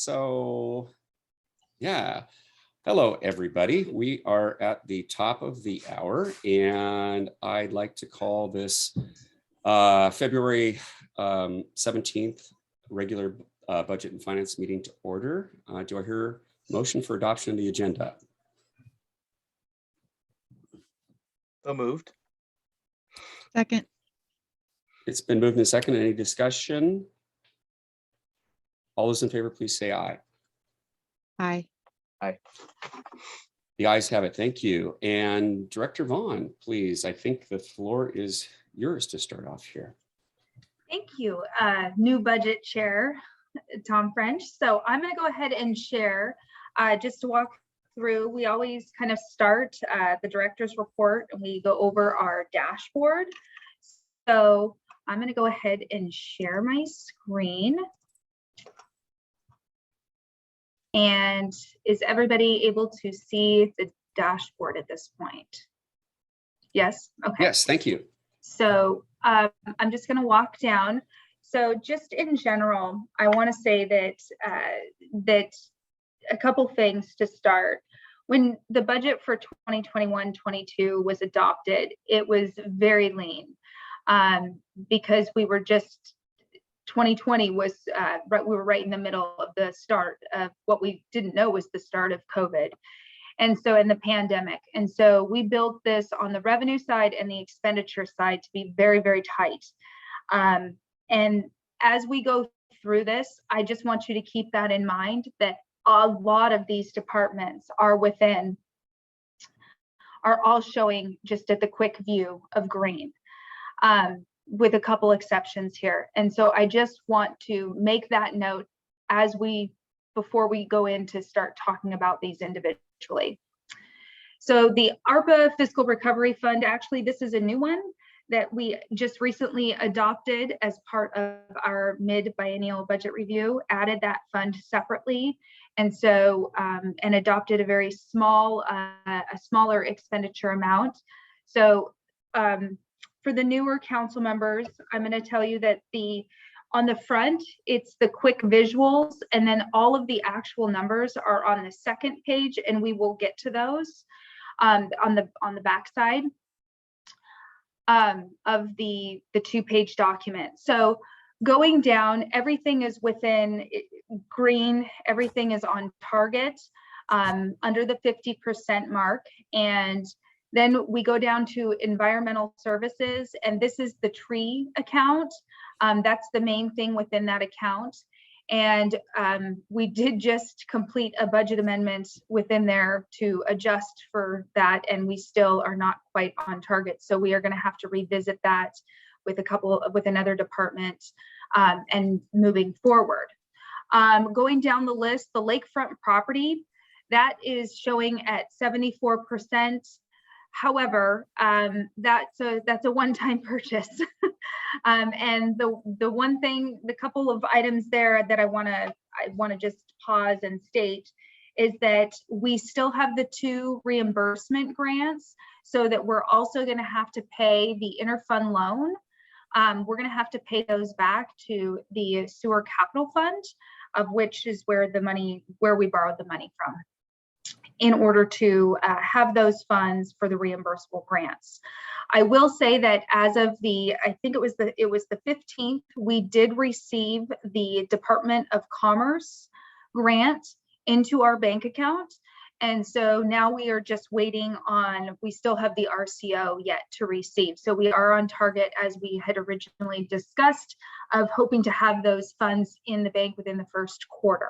So, yeah. Hello, everybody. We are at the top of the hour, and I'd like to call this February 17th regular Budget and Finance meeting to order. Do I hear a motion for adoption of the agenda? So moved. Second. It's been moved and seconded. Any discussion? All those in favor, please say aye. Aye. Aye. The ayes have it. Thank you. And Director Vaughn, please, I think the floor is yours to start off here. Thank you, new budget chair, Tom French. So I'm going to go ahead and share just to walk through. We always kind of start the director's report and we go over our dashboard. So I'm going to go ahead and share my screen. And is everybody able to see the dashboard at this point? Yes. Okay. Yes, thank you. So I'm just going to walk down. So just in general, I want to say that that a couple things to start. When the budget for 2021-22 was adopted, it was very lean because we were just 2020 was we were right in the middle of the start of what we didn't know was the start of COVID. And so in the pandemic. And so we built this on the revenue side and the expenditure side to be very, very tight. And as we go through this, I just want you to keep that in mind, that a lot of these departments are all showing just at the quick view of green, with a couple exceptions here. And so I just want to make that note before we go in to start talking about these individually. So the ARPA Fiscal Recovery Fund, actually, this is a new one that we just recently adopted as part of our mid-biennial budget review, added that fund separately. And so, and adopted a very small, a smaller expenditure amount. So for the newer council members, I'm going to tell you that on the front, it's the quick visuals, and then all of the actual numbers are on the second page, and we will get to those on the back side of the two-page document. So going down, everything is within green, everything is on target, under the 50% mark. And then we go down to environmental services, and this is the tree account. That's the main thing within that account. And we did just complete a budget amendment within there to adjust for that, and we still are not quite on target. So we are going to have to revisit that with another department and moving forward. Going down the list, the lakefront property, that is showing at 74%. However, that's a one-time purchase. And the one thing, the couple of items there that I want to just pause and state is that we still have the 2 reimbursement grants, so that we're also going to have to pay the interfund loan. We're going to have to pay those back to the sewer capital fund, of which is where we borrowed the money from, in order to have those funds for the reimbursable grants. I will say that as of I think it was the 15th, we did receive the Department of Commerce grant into our bank account. And so now we are just waiting we still have the RCO yet to receive. So we are on target, as we had originally discussed, of hoping to have those funds in the bank within the first quarter.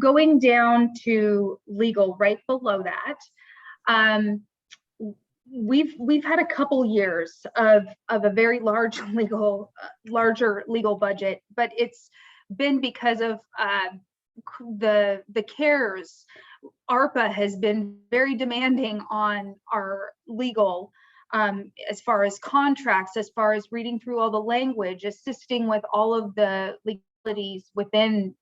Going down to legal, right below that, we've had a couple years of a very larger legal budget, but it's been because of the CARES. ARPA has been very demanding on our legal, as far as contracts, as far as reading through all the language, assisting with all of the legalities within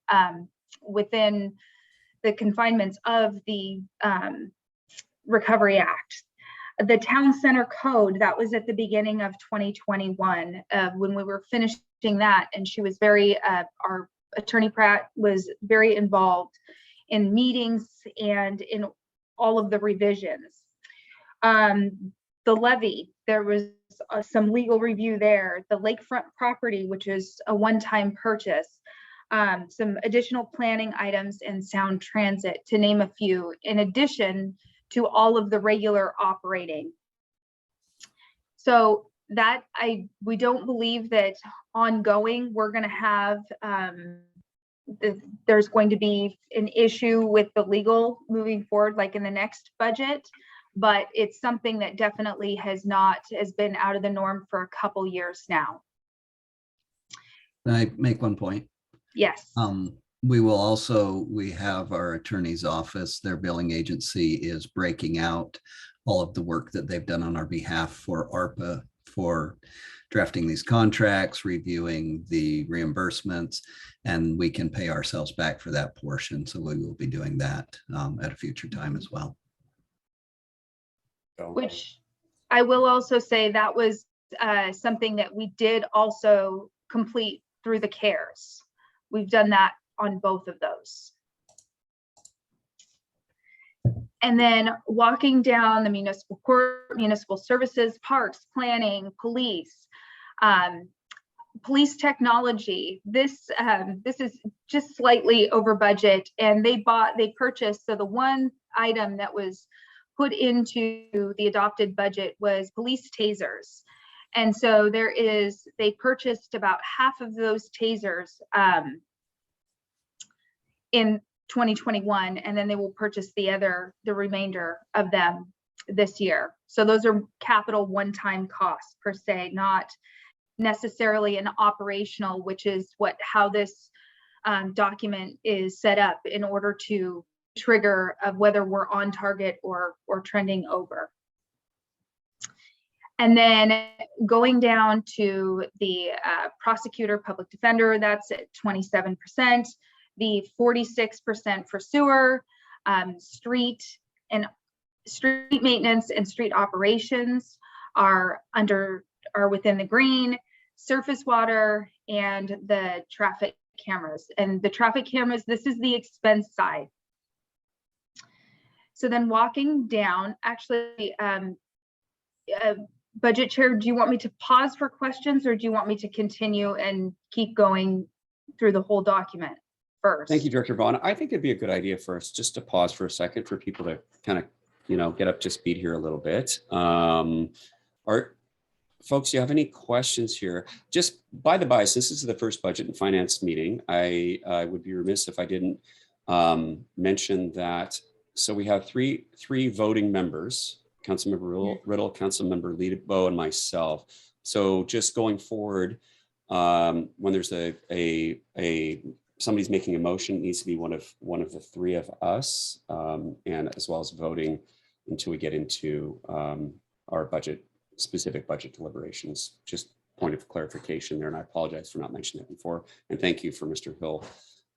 the confinements of the Recovery Act. The Town Center Code, that was at the beginning of 2021 when we were finishing that, and she was very, our Attorney Pratt was very involved in meetings and in all of the revisions. The levy, there was some legal review there. The lakefront property, which is a one-time purchase, some additional planning items and sound transit, to name a few, in addition to all of the regular operating. So that we don't believe that ongoing we're going to have there's going to be an issue with the legal moving forward, like in the next budget, but it's something that definitely has been out of the norm for a couple years now. Can I make one point? Yes. We have our attorney's office, their billing agency is breaking out all of the work that they've done on our behalf for ARPA, for drafting these contracts, reviewing the reimbursements, and we can pay ourselves back for that portion. So we will be doing that at a future time as well. Which I will also say that was something that we did also complete through the CARES. We've done that on both of those. And then walking down the municipal court, municipal services, parks, planning, police, police technology. This is just slightly over budget, and they purchased. So the one item that was put into the adopted budget was police tasers. And so they purchased about half of those tasers in 2021, and then they will purchase the remainder of them this year. So those are capital one-time costs per se, not necessarily an operational, which is how this document is set up in order to trigger of whether we're on target or trending over. And then going down to the prosecutor, public defender, that's at 27%. The 46% for sewer, street maintenance and street operations are within the green. Surface water and the traffic cameras. And the traffic cameras, this is the expense side. So then walking down, actually, Budget Chair, do you want me to pause for questions, or do you want me to continue and keep going through the whole document first? Thank you, Director Vaughn. I think it'd be a good idea for us just to pause for a second for people to kind of, get up to speed here a little bit. Folks, do you have any questions here? Just by the by, since this is the first budget and finance meeting, I would be remiss if I didn't mention that. So we have three voting members: Councilmember Riddle, Councilmember Lebo, and myself. So just going forward, when there's somebody's making a motion, it needs to be one of the three of us, and as well as voting until we get into our specific budget deliberations. Just point of clarification there, and I apologize for not mentioning it before. And thank you for Mr. Hill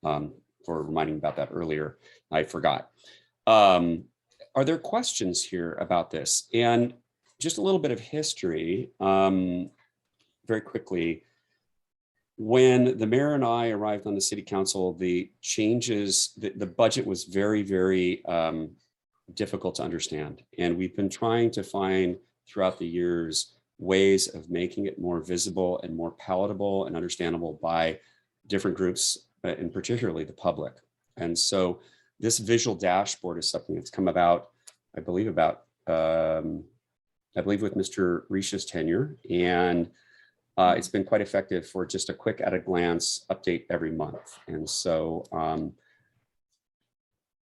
for reminding me about that earlier. I forgot. Are there questions here about this? And just a little bit of history, very quickly. When the mayor and I arrived on the city council, the changes, the budget was very, very difficult to understand. And we've been trying to find throughout the years ways of making it more visible and more palatable and understandable by different groups, and particularly the public. And so this visual dashboard is something that's come about, I believe with Mr. Risha's tenure, and it's been quite effective for just a quick at a glance update every month. And so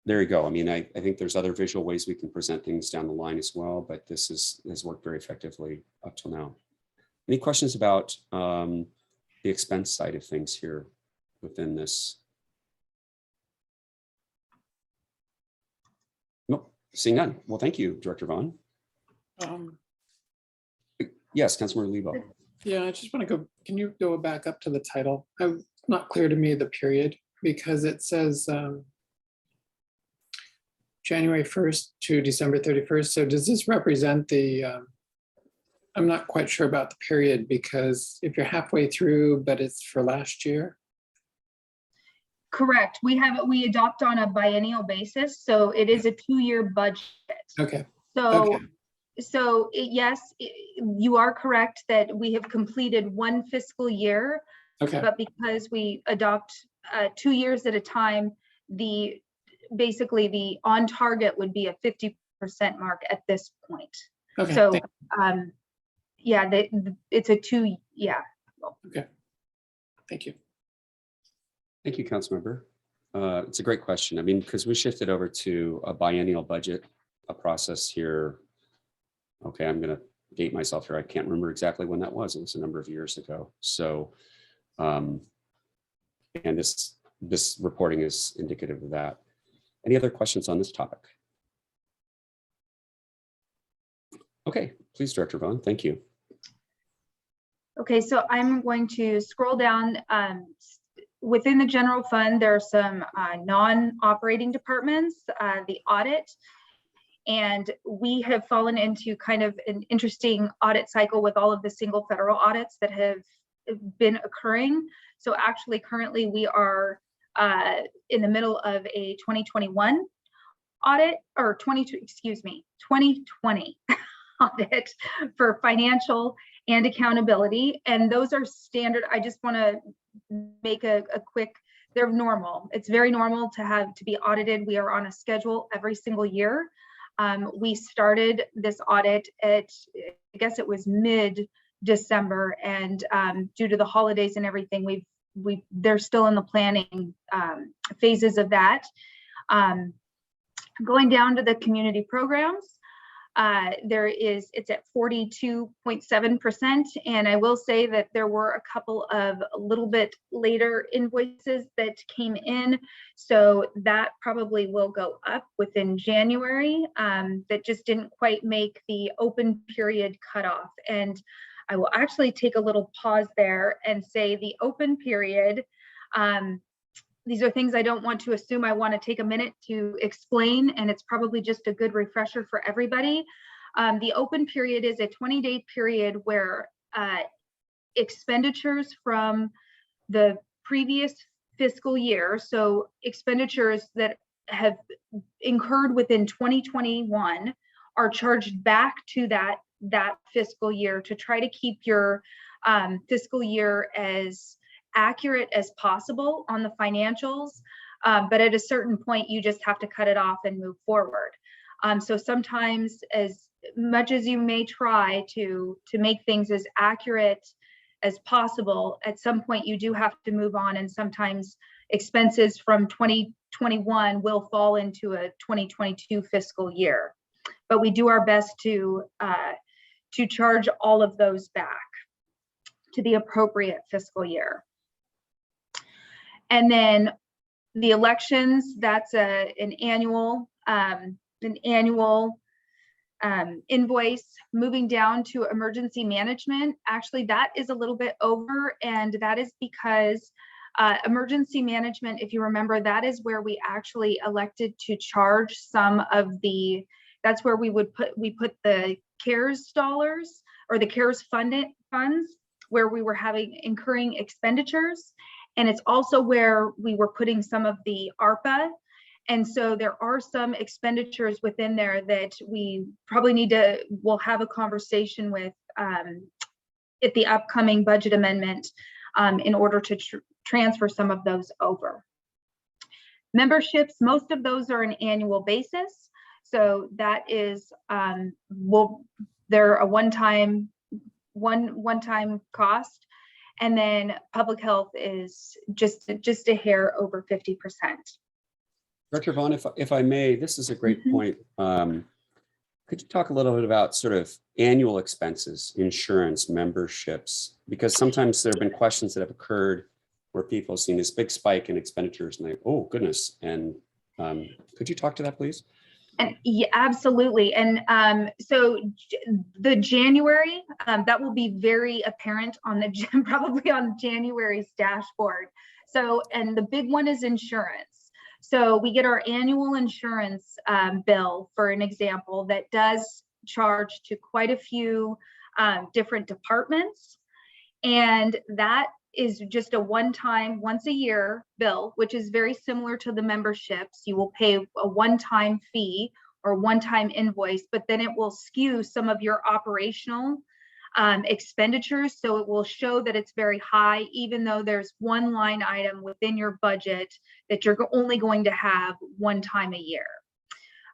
there you go. I mean, I think there's other visual ways we can present things down the line as well, but this has worked very effectively up till now. Any questions about the expense side of things here within this? Nope, seeing none. Well, thank you, Director Vaughn. Yes, Councilmember Lebo. Yeah, I just want to go, can you go back up to the title? It's not clear to me the period, because it says January 1st to December 31st. So does this represent I'm not quite sure about the period, because if you're halfway through, but it's for last year. Correct. We adopt on a biennial basis, so it is a 2-year budget. Okay, So, okay. yes, you are correct that we have completed 1 fiscal year, Okay, but because we adopt 2 years at a time, basically the on target would be a 50% mark at this point. okay, So, yeah, it's a 2, yeah. thank you. Thank you, Councilmember. It's a great question. I mean, because we shifted over to a biennial budget, a process here. Okay, I'm going to date myself here. I can't remember exactly when that was. It was a number of years ago. So, and this reporting is indicative of that. Any other questions on this topic? Okay, please, Director Vaughn. Thank you. Okay, so I'm going to scroll down. Within the general fund, there are some non-operating departments, the audit, and we have fallen into kind of an interesting audit cycle with all of the single federal audits that have been occurring. So actually, currently we are in the middle of a 2021 audit, or 2020 audit for financial and accountability. And those are standard. I just want to make a quick, they're normal. It's very normal to be audited. We are on a schedule every single year. We started this audit at, I guess it was mid-December, and due to the holidays and everything, they're still in the planning phases of that. Going down to the community programs, it's at 42.7%. And I will say that there were a couple of a little bit later invoices that came in. So that probably will go up within January. That just didn't quite make the open period cutoff. And I will actually take a little pause there and say the open period, these are things I don't want to assume. I want to take a minute to explain, and it's probably just a good refresher for everybody. The open period is a 20-day period where expenditures from the previous fiscal year, so expenditures that have incurred within 2021, are charged back to that fiscal year to try to keep your fiscal year as accurate as possible on the financials, but at a certain point you just have to cut it off and move forward. So sometimes, as much as you may try to make things as accurate as possible, at some point you do have to move on, and sometimes expenses from 2021 will fall into a 2022 fiscal year. But we do our best to charge all of those back to the appropriate fiscal year. And then the elections, that's an annual invoice. Moving down to emergency management, actually that is a little bit over, and that is because emergency management, if you remember, that is where we actually elected to charge some of that's where we put the CARES dollars, or the CARES funds, where we were incurring expenditures. And it's also where we were putting some of the ARPA. And so there are some expenditures within there that we probably we'll have a conversation with at the upcoming budget amendment in order to transfer some of those over. Memberships, most of those are an annual basis. So that is, they're a one-time cost. And then public health is just a hair over 50%. Director Vaughn, if I may, this is a great point. Could you talk a little bit about sort of annual expenses, insurance, memberships? Because sometimes there have been questions that have occurred where people have seen this big spike in expenditures and they, oh goodness. And could you talk to that, please? And yeah, absolutely. And so the January, that will be very apparent on probably on January's dashboard. So, and the big one is insurance. So we get our annual insurance bill, for an example, that does charge to quite a few different departments. And that is just a one-time, once a year bill, which is very similar to the memberships. You will pay a one-time fee or one-time invoice, but then it will skew some of your operational expenditures. So it will show that it's very high, even though there's one line item within your budget that you're only going to have one time a year.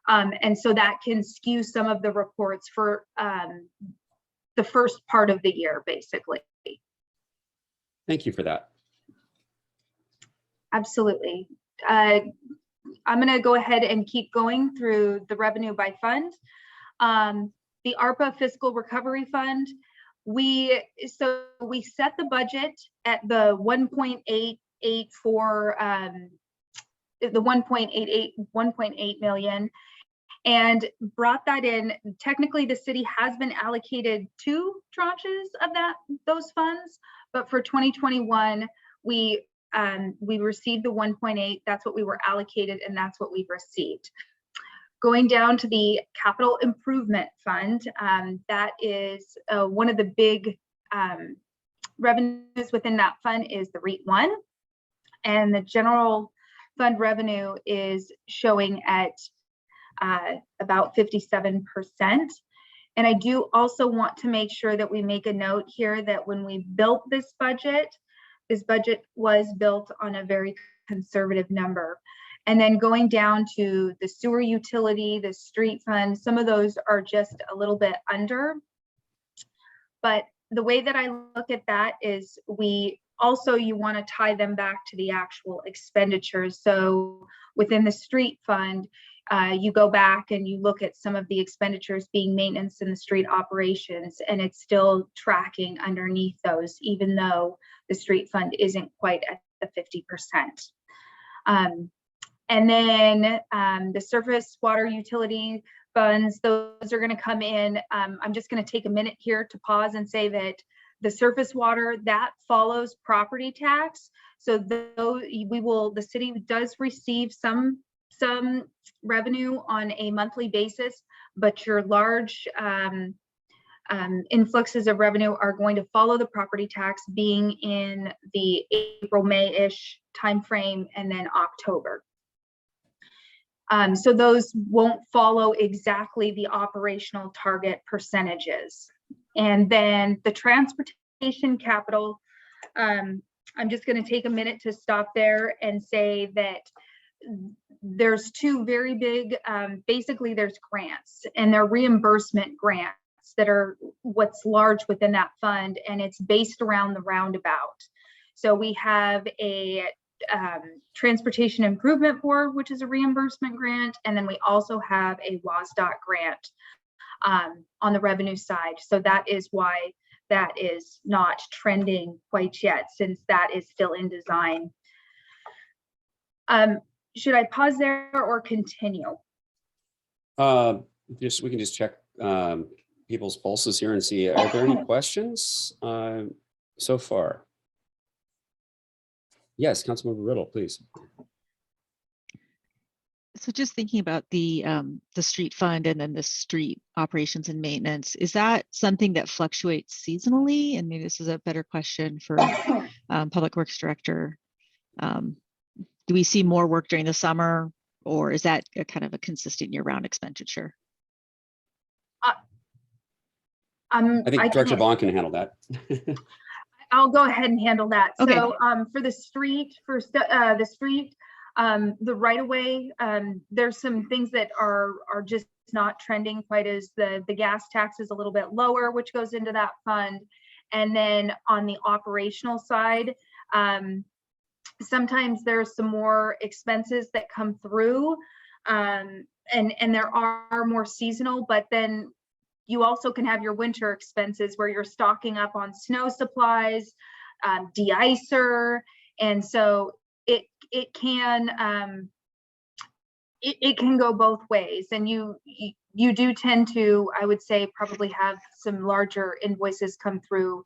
And so that can skew some of the reports for the first part of the year, basically. Thank you for that. Absolutely. I'm going to go ahead and keep going through the revenue by fund. The ARPA Fiscal Recovery Fund, we set the budget at the 1.8 million and brought that in. Technically, the city has been allocated 2 tranches of those funds, but for 2021, we received the 1.8. That's what we were allocated, and that's what we've received. Going down to the Capital Improvement Fund, that is one of the big revenues within that fund is the REIT 1, and the general fund revenue is showing at about 57%. And I do also want to make sure that we make a note here that when we built this budget was built on a very conservative number. And then going down to the sewer utility, the street fund, some of those are just a little bit under. But the way that I look at that is you want to tie them back to the actual expenditures. So within the street fund, you go back and you look at some of the expenditures being maintenance in the street operations, and it's still tracking underneath those, even though the street fund isn't quite at the 50%. And then the surface water utility funds, those are going to come in. I'm just going to take a minute here to pause and say that the surface water, that follows property tax. So the city does receive some revenue on a monthly basis, but your large influxes of revenue are going to follow the property tax, being in the April, May-ish timeframe, and then October. So those won't follow exactly the operational target percentages. And then the transportation capital, I'm just going to take a minute to stop there and say that there's 2 very big, basically there's grants, and they're reimbursement grants that are what's large within that fund, and it's based around the roundabout. So we have a Transportation Improvement Board, which is a reimbursement grant, and then we also have a WASDOT grant on the revenue side. So that is why that is not trending quite yet, since that is still in design. Should I pause there or continue? We can just check people's pulses here and see, are there any questions so far? Yes, Councilmember Riddle, please. So just thinking about the street fund and then the street operations and maintenance, is that something that fluctuates seasonally? And maybe this is a better question for Public Works Director. Do we see more work during the summer, or is that a kind of a consistent year-round expenditure? I think Director Vaughn can handle that. I'll go ahead and handle that. Okay. So for the street, the right of way, there's some things that are just not trending quite as the gas tax is a little bit lower, which goes into that fund. And then on the operational side, sometimes there's some more expenses that come through, and there are more seasonal, but then you also can have your winter expenses where you're stocking up on snow supplies, de-icer, and so it can go both ways. And you do tend to, I would say, probably have some larger invoices come through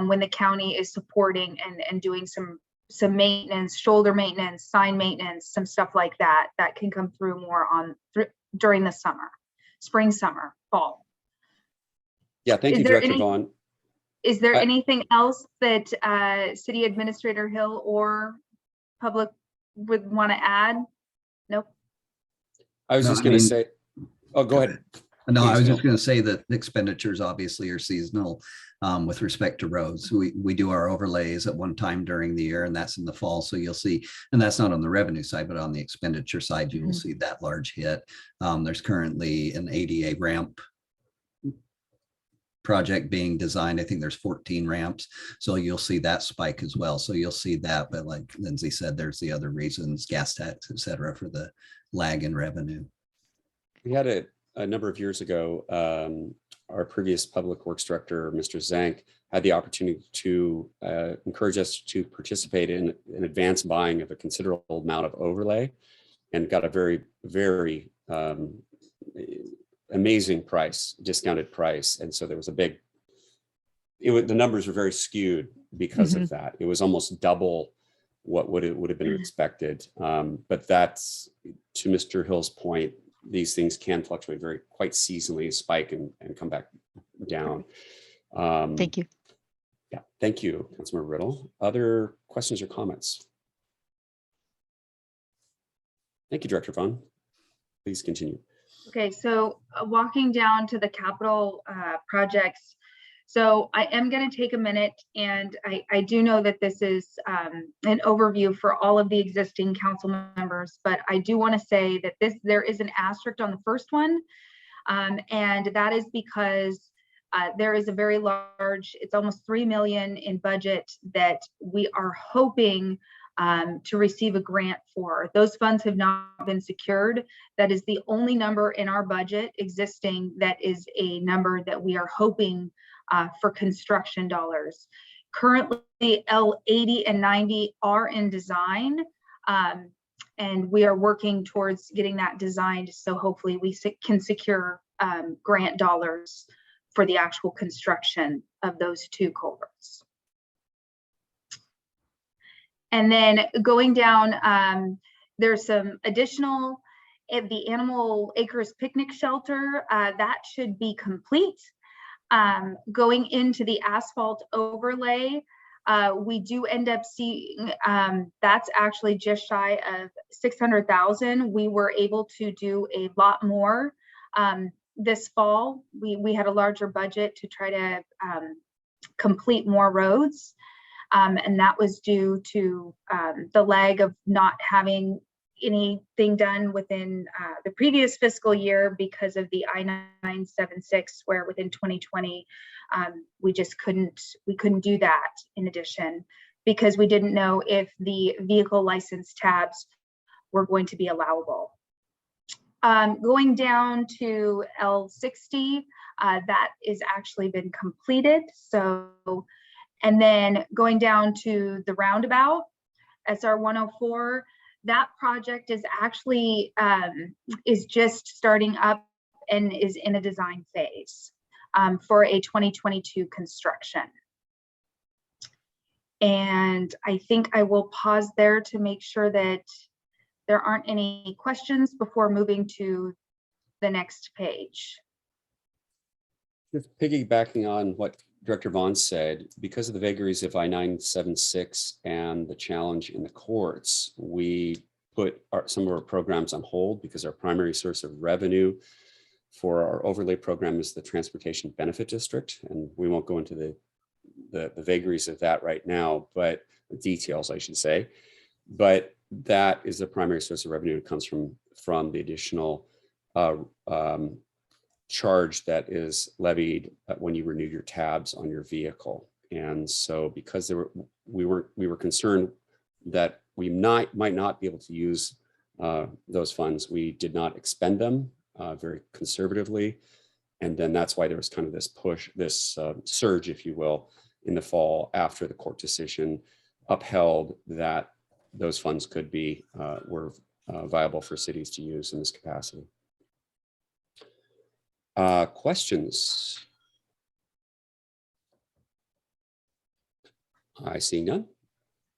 when the county is supporting and doing some maintenance, shoulder maintenance, sign maintenance, some stuff like that can come through more during the summer, spring, summer, fall. Yeah, thank you, Director Vaughn. Is there I- anything else that City Administrator Hill or public would want to add? Nope. I was No, just I going to mean- say, oh, go ahead. No, I Please, was Phil. just going to say that the expenditures obviously are seasonal with respect to roads. We do our overlays at one time during the year, and that's in the fall. So you'll see, and that's not on the revenue side, but on the expenditure side, you will see that large hit. There's currently an ADA ramp project being designed. I think there's 14 ramps. So you'll see that spike as well. So you'll see that. But like Lindsay said, there's the other reasons, gas tax, et cetera, for the lag in revenue. We had a number of years ago, our previous public works director, Mr. Zank, had the opportunity to encourage us to participate in an advance buying of a considerable amount of overlay, and got a very, very amazing price, discounted price. And so there was a big, the numbers were very skewed because of that. It was almost double what would have been expected. But that's, to Mr. Hill's point, these things can fluctuate quite seasonally, spike and come back down. Thank you. Yeah, thank you, Councilmember Riddle. Other questions or comments? Thank you, Director Vaughn. Please continue. Okay, so walking down to the capital projects. So I am going to take a minute, and I do know that this is an overview for all of the existing council members, but I do want to say that there is an asterisk on the first one, and that is because there is a very large, it's almost 3 million in budget that we are hoping to receive a grant for. Those funds have not been secured. That is the only number in our budget existing that is a number that we are hoping for construction dollars. Currently, L80 and 90 are in design, and we are working towards getting that designed. So hopefully we can secure grant dollars for the actual construction of those two culverts. And then going down, there's some additional, the Animal Acres Picnic Shelter, that should be complete. Going into the asphalt overlay, we do end up seeing, that's actually just shy of 600,000. We were able to do a lot more this fall. We had a larger budget to try to complete more roads. And that was due to the lag of not having anything done within the previous fiscal year because of the I-976, where within 2020, we couldn't do that in addition, because we didn't know if the vehicle license tabs were going to be allowable. Going down to L60, that is actually been completed. So, and then going down to the roundabout, SR 104, that project is actually is just starting up and is in a design phase for a 2022 construction. And I think I will pause there to make sure that there aren't any questions before moving to the next page. Just piggybacking on what Director Vaughn said, because of the vagaries of I-976 and the challenge in the courts, we put some of our programs on hold because our primary source of revenue for our overlay program is the Transportation Benefit District. And we won't go into the vagaries of that right now, but the details, I should say. But that is the primary source of revenue. It comes from the additional charge that is levied when you renew your tabs on your vehicle. And so because we were concerned that we might not be able to use those funds, we did not expend them very conservatively. And then that's why there was kind of this push, this surge, if you will, in the fall after the court decision upheld that those funds could be were viable for cities to use in this capacity. Questions? I see none.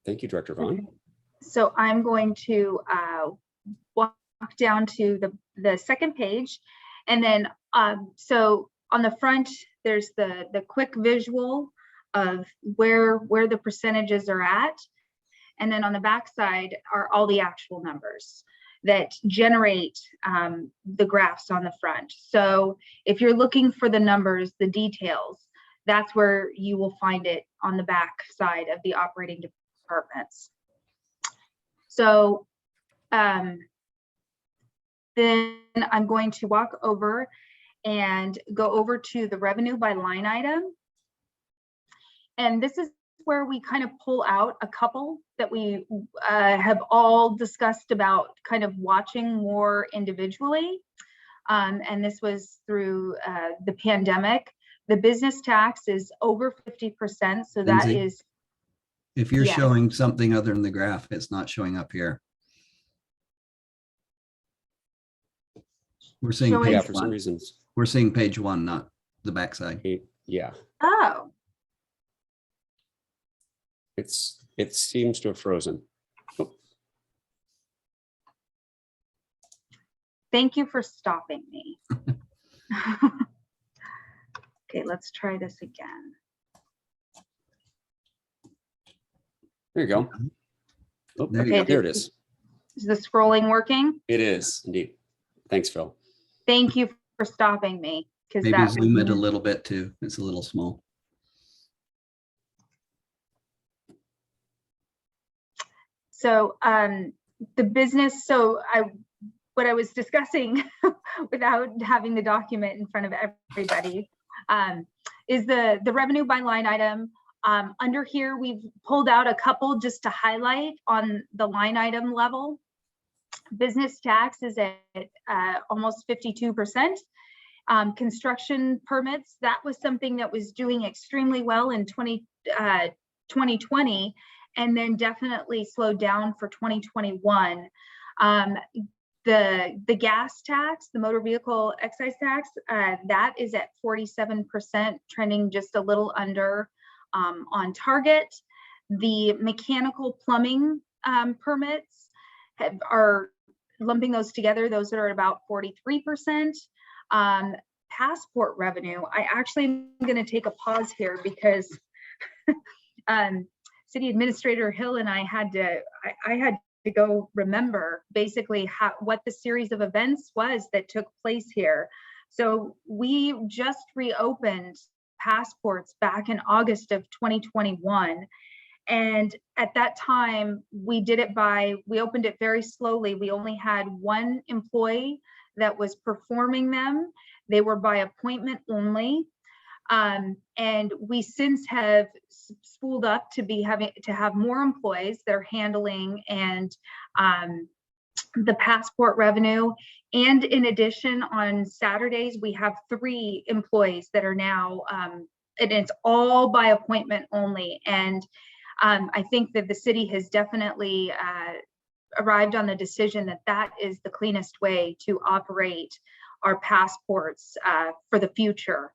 Thank you, Director Vaughn. So I'm going to walk down to the second page, and then so on the front there's the quick visual of where the percentages are at. And then on the back side are all the actual numbers that generate the graphs on the front. So if you're looking for the numbers, the details, that's where you will find it on the back side of the operating departments. So then I'm going to walk over and go over to the revenue by line item. And this is where we kind of pull out a couple that we have all discussed about kind of watching more individually. And this was through the pandemic. The business tax is over 50%. So that Lindsay, is. if you're Yes. showing something other than the graph, it's not showing up here. We're seeing Showing- Yeah, page for some one. reasons. We're seeing page one, not the backside. Yeah, Oh, it seems to have frozen. thank you for stopping me. Okay, let's try this again. There you go. Oh, There you Okay, go. there it is. Is the scrolling working? It is indeed. Thanks, Phil. Thank you for stopping me. Because Maybe that zoom it a little bit too. It's a little small. So the business, what I was discussing without having the document in front of everybody is the revenue by line item. Under here, we've pulled out a couple just to highlight on the line item level. Business tax is at almost 52%. Construction permits, that was something that was doing extremely well in 2020, and then definitely slowed down for 2021. The gas tax, the motor vehicle excise tax, that is at 47%, trending just a little under on target. The mechanical plumbing permits are lumping those together. Those are at about 43%. Passport revenue, I actually am going to take a pause here because City Administrator Hill and I had to go remember basically what the series of events was that took place here. So we just reopened passports back in August of 2021. And at that time, we opened it very slowly. We only had one employee that was performing them. They were by appointment only. And we since have spooled up to have more employees that are handling and the passport revenue. And in addition, on Saturdays, we have 3 employees that are now, and it's all by appointment only. And I think that the city has definitely arrived on the decision that that is the cleanest way to operate our passports for the future.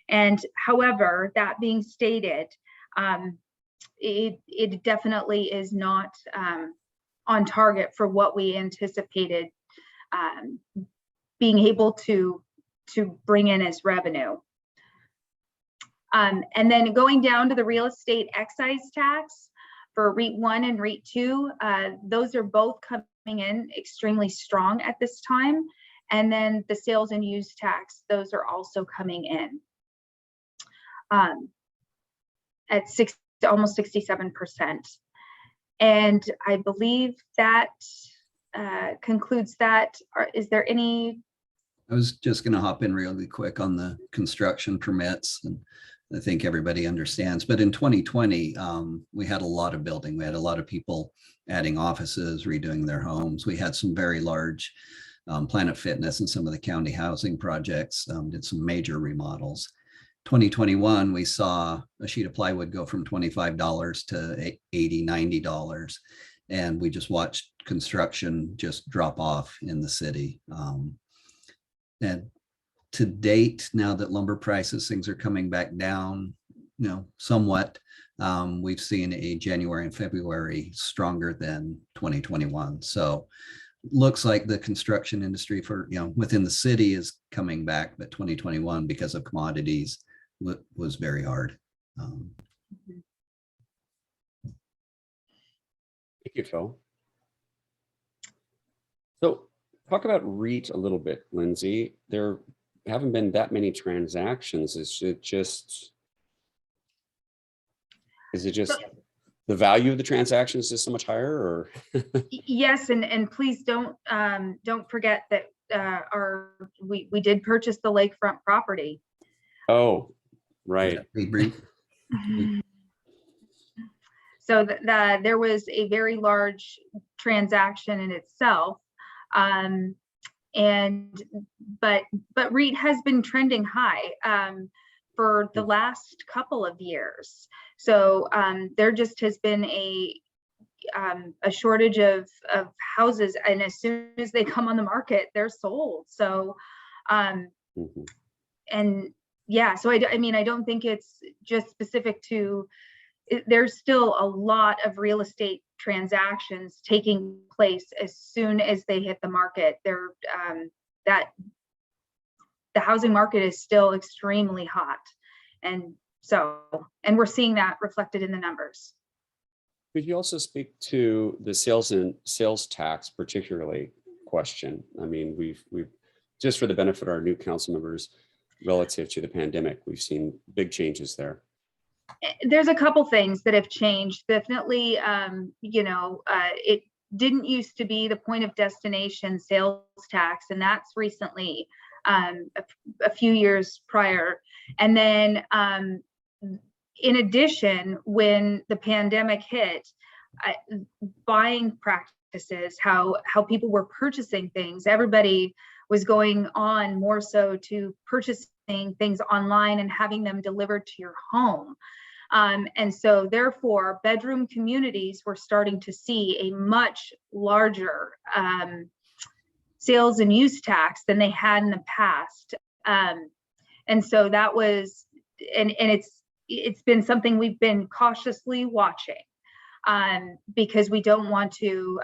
And however, that being stated, it definitely is not on target for what we anticipated being able to bring in as revenue. And then going down to the real estate excise tax for REIT 1 and REIT 2, those are both coming in extremely strong at this time. And then the sales and use tax, those are also coming in at almost 67%. And I believe that concludes that. Is there any? I was just going to hop in really quick on the construction permits, and I think everybody understands. But in 2020, we had a lot of building. We had a lot of people adding offices, redoing their homes. We had some very large Planet Fitness and some of the county housing projects did some major remodels. 2021, we saw a sheet of plywood go from $25 to $80, $90. And we just watched construction just drop off in the city. And to date, now that lumber prices, things are coming back down, somewhat, we've seen a January and February stronger than 2021. So looks like the construction industry for, within the city is coming back, but 2021, because of commodities, was very hard. Thank you, Phil. So talk about REIT a little bit, Lindsay. There haven't been that many transactions. Is it just the value of the transactions is so much higher, or? Yes, and please don't forget that we did purchase the lakefront property. Oh, right. So there was a very large transaction in itself, but REIT has been trending high for the last couple of years. So there just has been a shortage of houses, and as soon as they come on the market, they're sold. So and yeah, so I mean, I don't think it's just specific to. There's still a lot of real estate transactions taking place as soon as they hit the market. That the housing market is still extremely hot, and we're seeing that reflected in the numbers. Could you also speak to the sales and sales tax, particularly question? I mean, we've just for the benefit of our new council members, relative to the pandemic, we've seen big changes there. There's a couple things that have changed. Definitely, it didn't used to be the point of destination sales tax, and that's recently a few years prior. And then in addition, when the pandemic hit, buying practices, how people were purchasing things, everybody was going on more so to purchasing things online and having them delivered to your home. And so therefore, bedroom communities were starting to see a much larger sales and use tax than they had in the past. And so that was, and it's been something we've been cautiously watching because we don't want to,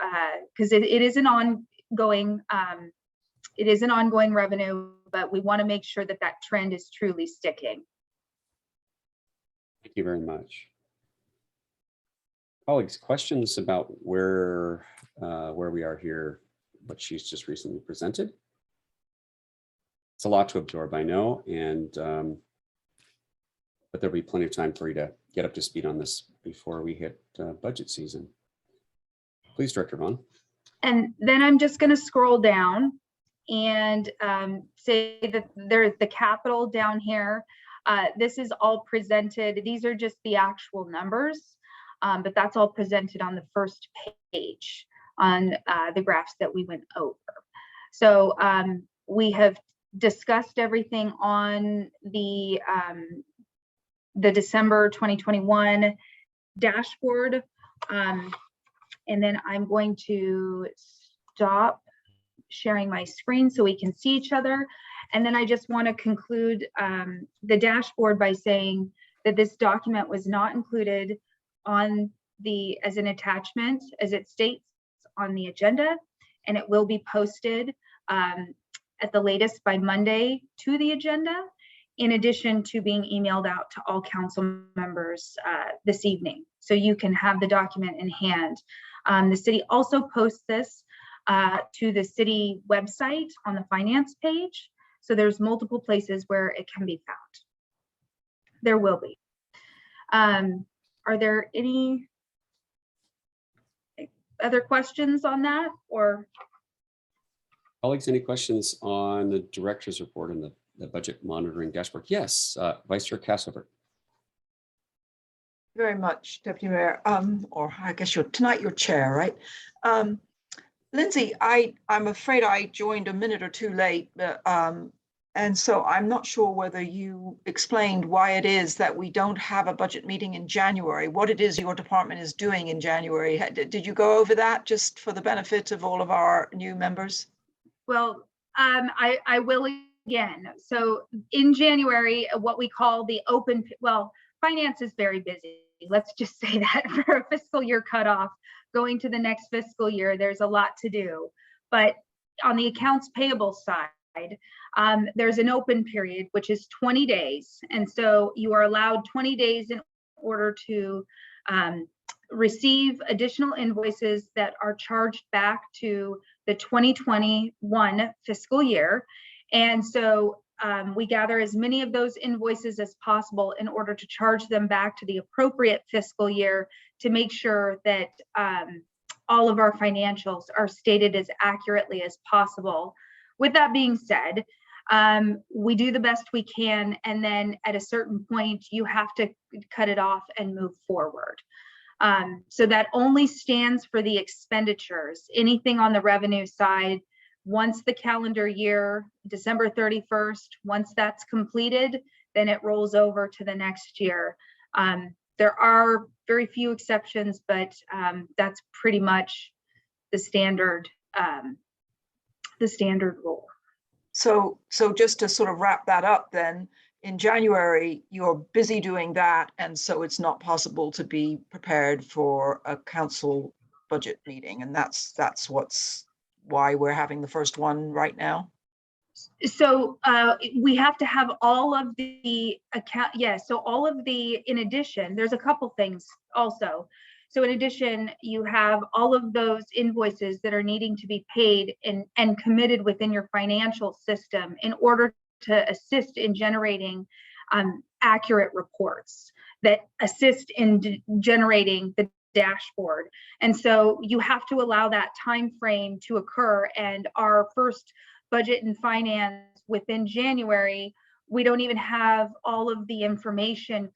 because it is an ongoing, revenue, but we want to make sure that that trend is truly sticking. Thank you very much. Colleagues, questions about where we are here, what she's just recently presented? It's a lot to absorb, I know, and but there'll be plenty of time for you to get up to speed on this before we hit budget season. Please, Director Vaughn. And then I'm just going to scroll down and say that there's the capital down here. This is all presented. These are just the actual numbers, but that's all presented on the first page on the graphs that we went over. So we have discussed everything on the December 2021 dashboard. And then I'm going to stop sharing my screen so we can see each other. And then I just want to conclude the dashboard by saying that this document was not included on as an attachment as it states on the agenda, and it will be posted at the latest by Monday to the agenda, in addition to being emailed out to all council members this evening. So you can have the document in hand. The city also posts this to the city website on the finance page. So there's multiple places where it can be found. There will be. Are there any other questions on that, or? Colleagues, any questions on the director's report and the budget monitoring dashboard? Yes, Vice Chair Cassover. Very much, Deputy Mayor, or I guess tonight you're chair, right? Lindsay, I'm afraid I joined a minute or two late, and so I'm not sure whether you explained why it is that we don't have a budget meeting in January, what it is your department is doing in January. Did you go over that just for the benefit of all of our new members? Well, I will again. So in January, what we call the open, well, finance is very busy. Let's just say that for a fiscal year cutoff, going to the next fiscal year, there's a lot to do. But on the accounts payable side, there's an open period, which is 20 days. And so you are allowed 20 days in order to receive additional invoices that are charged back to the 2021 fiscal year. And so we gather as many of those invoices as possible in order to charge them back to the appropriate fiscal year to make sure that all of our financials are stated as accurately as possible. With that being said, we do the best we can, and then at a certain point, you have to cut it off and move forward. So that only stands for the expenditures. Anything on the revenue side, once the calendar year, December 31st, once that's completed, then it rolls over to the next year. There are very few exceptions, but that's pretty much the standard rule. So just to sort of wrap that up then, in January, you're busy doing that. And so it's not possible to be prepared for a council budget meeting. And that's why we're having the first one right now. So we have to have all of the account. Yes. So all of the, in addition, there's a couple things also. So in addition, you have all of those invoices that are needing to be paid and committed within your financial system in order to assist in generating accurate reports that assist in generating the dashboard. And so you have to allow that time frame to occur. And our first budget and finance within January, we don't even have all of the information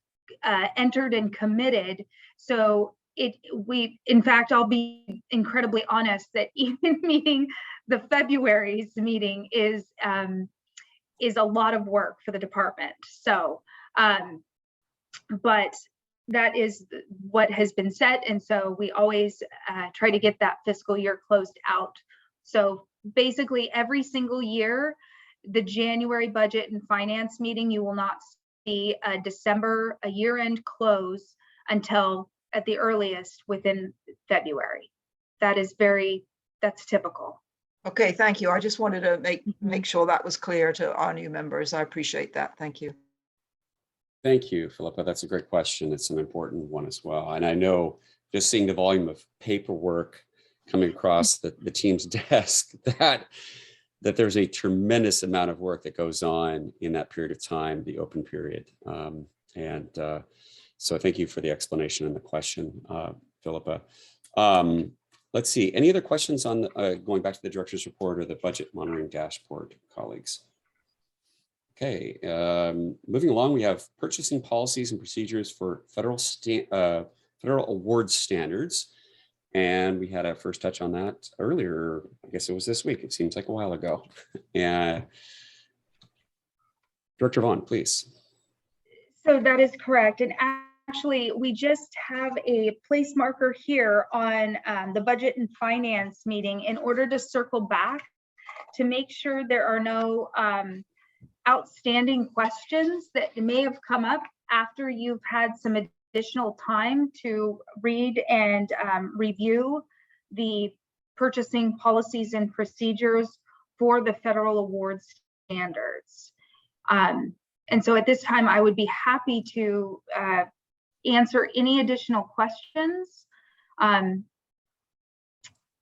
entered and committed. So in fact, I'll be incredibly honest that even meeting the February's meeting is a lot of work for the department. So, but that is what has been set. And so we always try to get that fiscal year closed out. So basically every single year, the January budget and finance meeting, you will not see a December, a year-end close until at the earliest within February. That's typical. Okay, thank you. I just wanted to make sure that was clear to our new members. I appreciate that. Thank you. Thank you, Philippa. That's a great question. It's an important one as well. And I know just seeing the volume of paperwork coming across the team's desk, that there's a tremendous amount of work that goes on in that period of time, the open period. So thank you for the explanation and the question, Philippa. Let's see, any other questions on going back to the director's report or the budget monitoring dashboard, colleagues? Okay, moving along, we have purchasing policies and procedures for federal award standards. And we had a first touch on that earlier. I guess it was this week. It seems like a while ago. And Director Vaughn, please. So that is correct. And actually, we just have a place marker here on the budget and finance meeting in order to circle back to make sure there are no outstanding questions that may have come up after you've had some additional time to read and review the purchasing policies and procedures for the federal award standards. And so at this time, I would be happy to answer any additional questions. And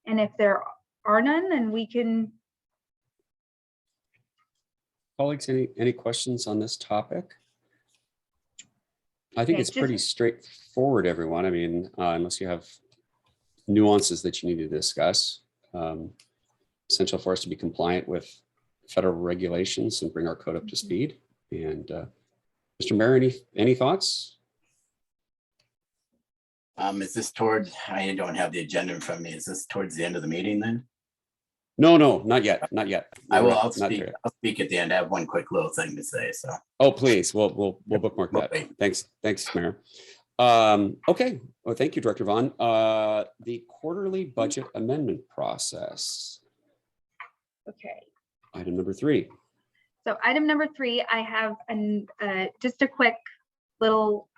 if there are none, then we can. Colleagues, any questions on this topic? I think it's pretty straightforward, everyone. I mean, unless you have nuances that you need to discuss, essential for us to be compliant with federal regulations and bring our code up to speed. And Mr. Mayor, any thoughts? Is this towards, I don't have the agenda in front of me. Is this towards the end of the meeting then? No, not yet. I'll speak at the end. I have one quick little thing to say, so. Oh, please, we'll bookmark that. Thanks, Mayor. Okay, well, thank you, Director Vaughn. The quarterly budget amendment process. Okay. Item number 3. So item number 3, I have just a quick little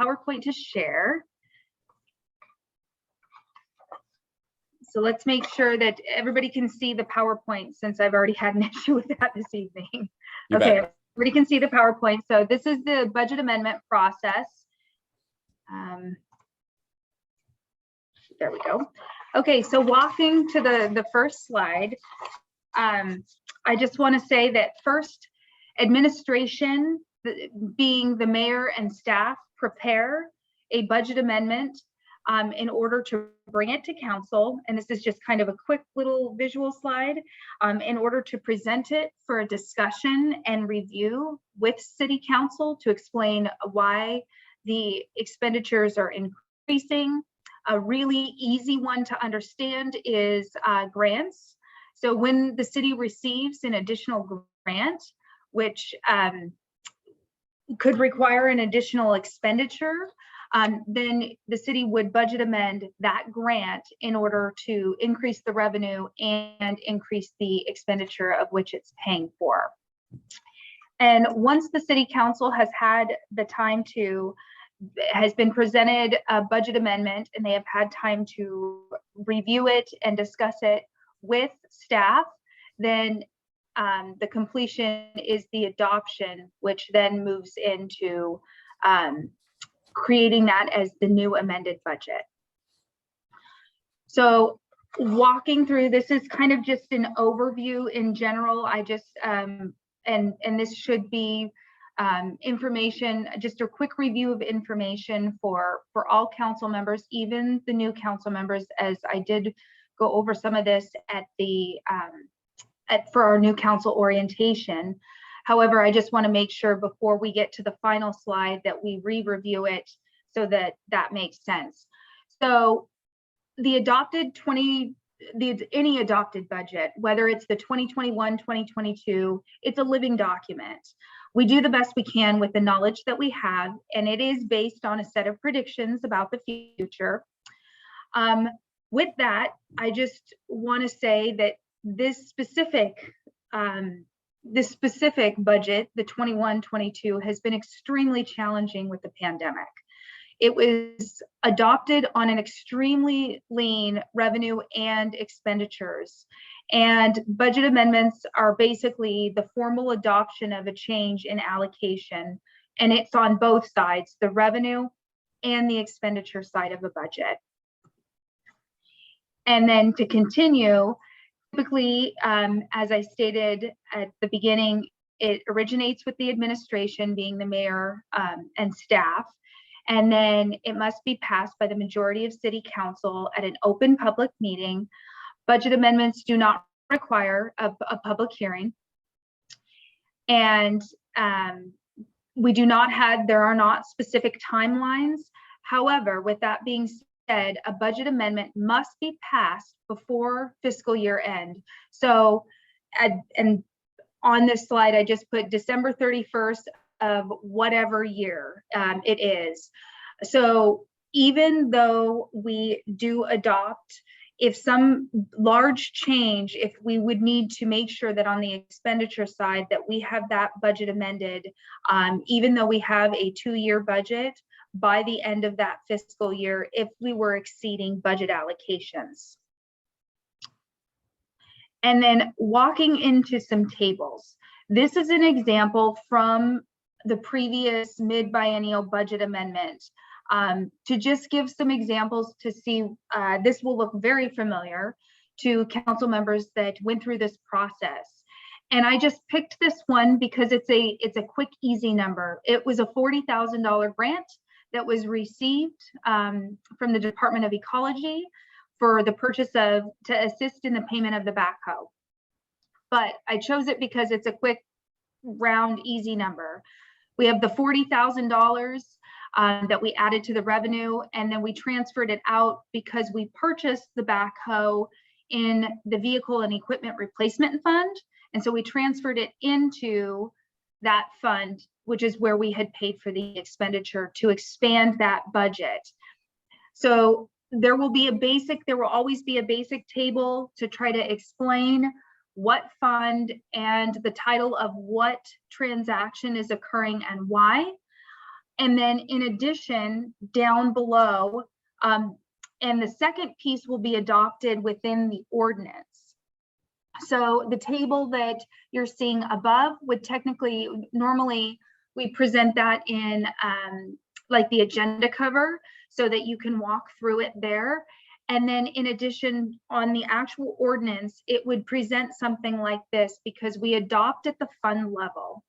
PowerPoint to share. So let's make sure that everybody can see the PowerPoint, since I've already had an issue with that this evening. Okay, everybody can see the PowerPoint. So this is the budget amendment process. There we go. Okay, so walking to the first slide, I just want to say that first, administration, being the mayor and staff, prepare a budget amendment in order to bring it to council. And this is just kind of a quick little visual slide in order to present it for a discussion and review with city council to explain why the expenditures are increasing. A really easy one to understand is grants. So when the city receives an additional grant, which could require an additional expenditure, then the city would budget amend that grant in order to increase the revenue and increase the expenditure of which it's paying for. And once the city council has had the time has been presented a budget amendment and they have had time to review it and discuss it with staff, then the completion is the adoption, which then moves into creating that as the new amended budget. So walking through, this is kind of just an overview in general. I just, and this should be information, just a quick review of information for all council members, even the new council members, as I did go over some of this at the for our new council orientation. However, I just want to make sure before we get to the final slide that we re-review it so that that makes sense. So the adopted any adopted budget, whether it's the 2021, 2022, it's a living document. We do the best we can with the knowledge that we have, and it is based on a set of predictions about the future. With that, I just want to say that this specific budget, the 21-22, has been extremely challenging with the pandemic. It was adopted on an extremely lean revenue and expenditures. And budget amendments are basically the formal adoption of a change in allocation. And it's on both sides, the revenue and the expenditure side of a budget. And then to continue, typically, as I stated at the beginning, it originates with the administration, being the mayor and staff. And then it must be passed by the majority of city council at an open public meeting. Budget amendments do not require a public hearing. And there are not specific timelines. However, with that being said, a budget amendment must be passed before fiscal year end. So, and on this slide, I just put December 31st of whatever year it is. So even though we do adopt, if some large change, if we would need to make sure that on the expenditure side that we have that budget amended, even though we have a 2-year budget, by the end of that fiscal year, if we were exceeding budget allocations. And then walking into some tables. This is an example from the previous mid-biennial budget amendment. To just give some examples to see, this will look very familiar to council members that went through this process. And I just picked this one because it's a quick, easy number. It was a $40,000 grant that was received from the Department of Ecology for the purchase to assist in the payment of the backhoe. But I chose it because it's a quick, round, easy number. We have the $40,000 that we added to the revenue, and then we transferred it out because we purchased the backhoe in the Vehicle and Equipment Replacement Fund. And so we transferred it into that fund, which is where we had paid for the expenditure to expand that budget. So there will always be a basic table to try to explain what fund and the title of what transaction is occurring and why. And then in addition, down below, and the second piece will be adopted within the ordinance. So the table that you're seeing above would normally we present that in like the agenda cover. so that you can walk through it there. And then in addition, on the actual ordinance, it would present something like this because we adopt at the fund level.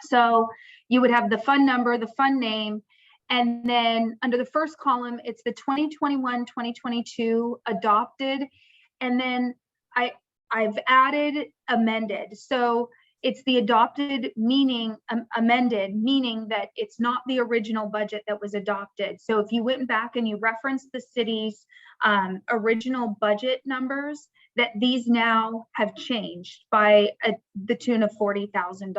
So you would have the fund number, the fund name, and then under the first column, it's the 2021-2022 adopted. And then I've added amended. So it's the adopted meaning, amended, meaning that it's not the original budget that was adopted. So if you went back and you referenced the city's original budget numbers, that these now have changed by the tune of $40,000.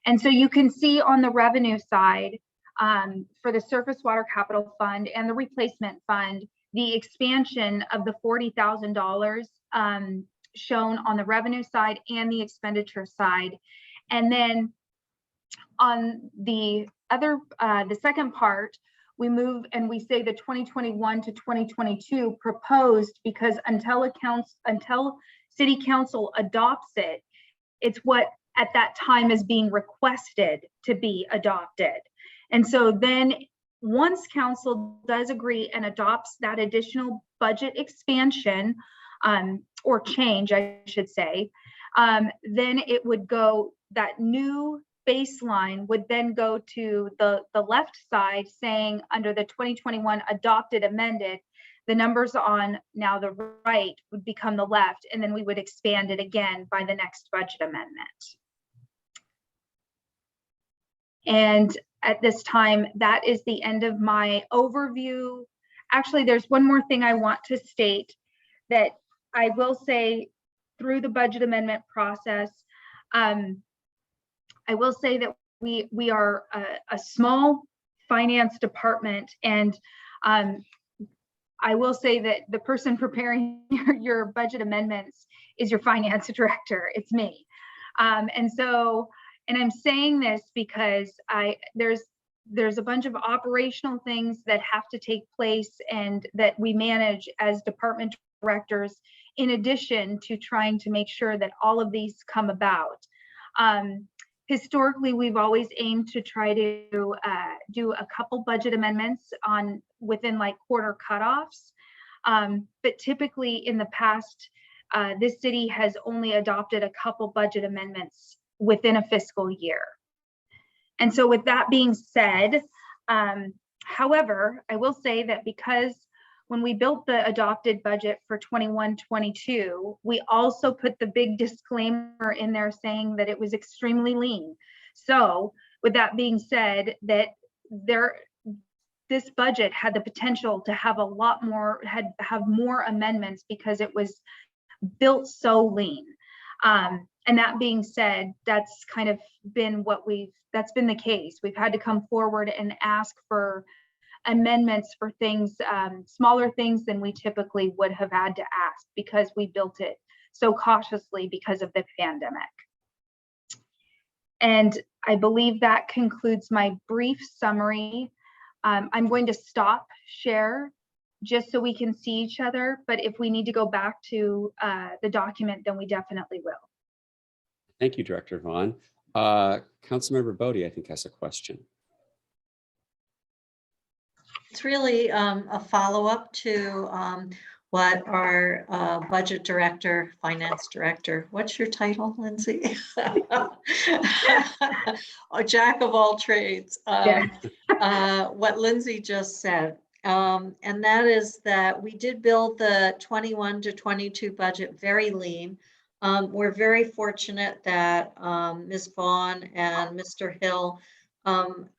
And so you can see on the revenue side, for the Surface Water Capital Fund and the Replacement Fund, the expansion of the $40,000 shown on the revenue side and the expenditure side. And then on the other, the second part, we move and we say the 2021 to 2022 proposed, because until City Council adopts it, it's what at that time is being requested to be adopted. And so then once council does agree and adopts that additional budget expansion, or change, I should say, then it would go, that new baseline would then go to the left side saying under the 2021 adopted amended, the numbers on now the right would become the left, and then we would expand it again by the next budget amendment. And at this time, that is the end of my overview. Actually, there's one more thing I want to state, that I will say through the budget amendment process, I will say that we are a small finance department, and I will say that the person preparing your budget amendments is your finance director. It's me. And I'm saying this because there's a bunch of operational things that have to take place and that we manage as department directors, in addition to trying to make sure that all of these come about. Historically, we've always aimed to try to do a couple budget amendments within like quarter cutoffs. But typically in the past, this city has only adopted a couple budget amendments within a fiscal year. And so with that being said, however, I will say that because when we built the adopted budget for 21-22, we also put the big disclaimer in there saying that it was extremely lean. So with that being said, that this budget had the potential to have a lot more, have more amendments because it was built so lean. And that being said, that's kind of been that's been the case. We've had to come forward and ask for amendments for things, smaller things than we typically would have had to ask, because we built it so cautiously because of the pandemic. And I believe that concludes my brief summary. I'm going to stop share just so we can see each other, but if we need to go back to the document, then we definitely will. Thank you, Director Vaughn. Councilmember Bodie, I think, has a question. It's really a follow-up to what our budget director, finance director, what's your title, Lindsay? A jack of all trades. What Lindsay just said. And that is that we did build the 21 to 22 budget very lean. We're very fortunate that Ms. Vaughn and Mr. Hill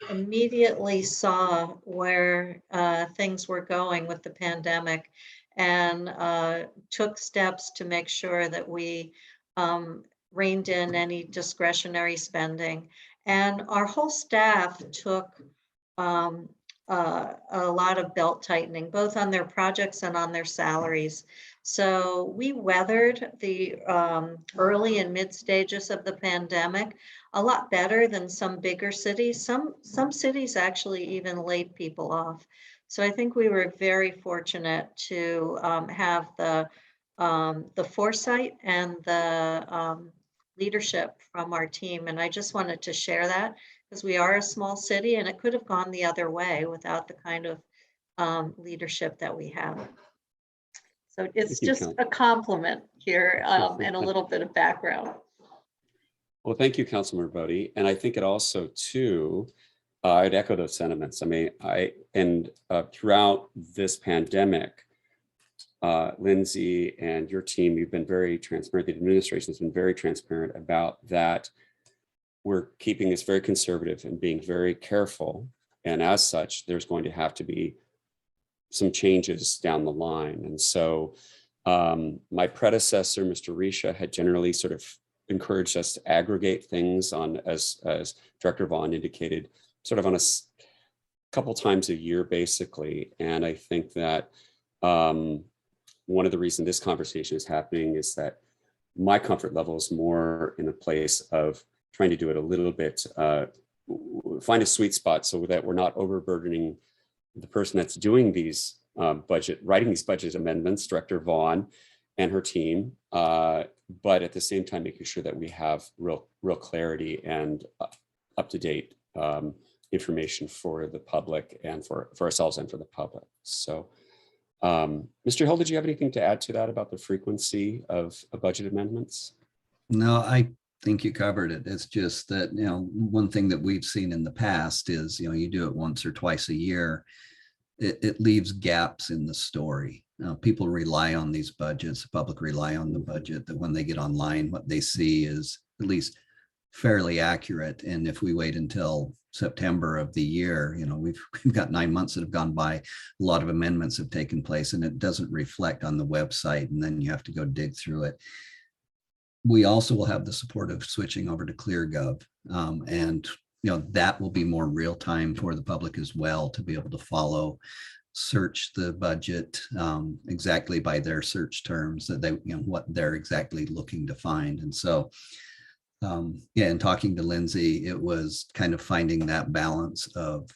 immediately saw where things were going with the pandemic and took steps to make sure that we reined in any discretionary spending. And our whole staff took a lot of belt tightening, both on their projects and on their salaries. So we weathered the early and mid stages of the pandemic a lot better than some bigger cities. Some cities actually even laid people off. So I think we were very fortunate to have the foresight and the leadership from our team. And I just wanted to share that, because we are a small city and it could have gone the other way without the kind of leadership that we have. So it's Thank you, just Council. a compliment here and a little bit of background. Well, thank you, Councilmember Bodie. And I think it also too, I'd echo those sentiments. I mean, throughout this pandemic, Lindsay and your team, you've been very transparent. The administration has been very transparent about that. We're keeping this very conservative and being very careful. And as such, there's going to have to be some changes down the line. And so my predecessor, Mr. Risha, had generally sort of encouraged us to aggregate things on, as Director Vaughn indicated, sort of on a couple times a year, basically. And I think that one of the reasons this conversation is happening is that my comfort level is more in a place of trying to do it a little bit, find a sweet spot so that we're not overburdening the person that's doing these writing these budget amendments, Director Vaughn and her team, but at the same time, making sure that we have real clarity and up-to-date information for the public and for ourselves and for the public. So, Mr. Hill, did you have anything to add to that about the frequency of budget amendments? No, I think you covered it. It's just that, one thing that we've seen in the past is, you do it once or twice a year. It leaves gaps in the story. People rely on these budgets, the public rely on the budget, that when they get online, what they see is at least fairly accurate. And if we wait until September of the year, we've got 9 months that have gone by, a lot of amendments have taken place, and it doesn't reflect on the website, and then you have to go dig through it. We also will have the support of switching over to ClearGov, and that will be more real time for the public as well, to be able to follow, search the budget exactly by their search terms, that they, what they're exactly looking to find. And so, and talking to Lindsay, it was kind of finding that balance of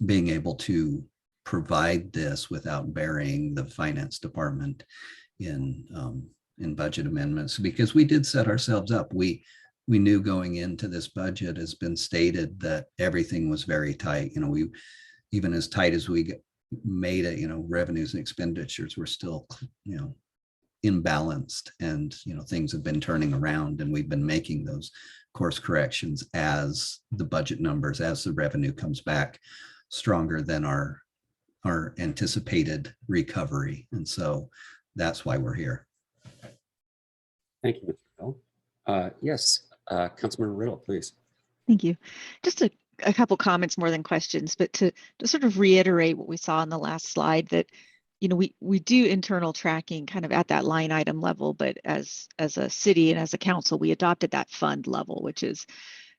being able to provide this without burying the finance department in budget amendments, because we did set ourselves up. We knew going into this budget, has been stated, that everything was very tight. We, even as tight as we made it, revenues and expenditures were still, imbalanced, and, things have been turning around, and we've been making those course corrections as the budget numbers, as the revenue comes back stronger than our anticipated recovery. And so that's why we're here. Thank you, Mr. Hill. Yes, Councilmember Riddle, please. Thank you. Just a couple comments more than questions, but to sort of reiterate what we saw on the last slide, that we do internal tracking kind of at that line item level, but as a city and as a council, we adopted that fund level, which is,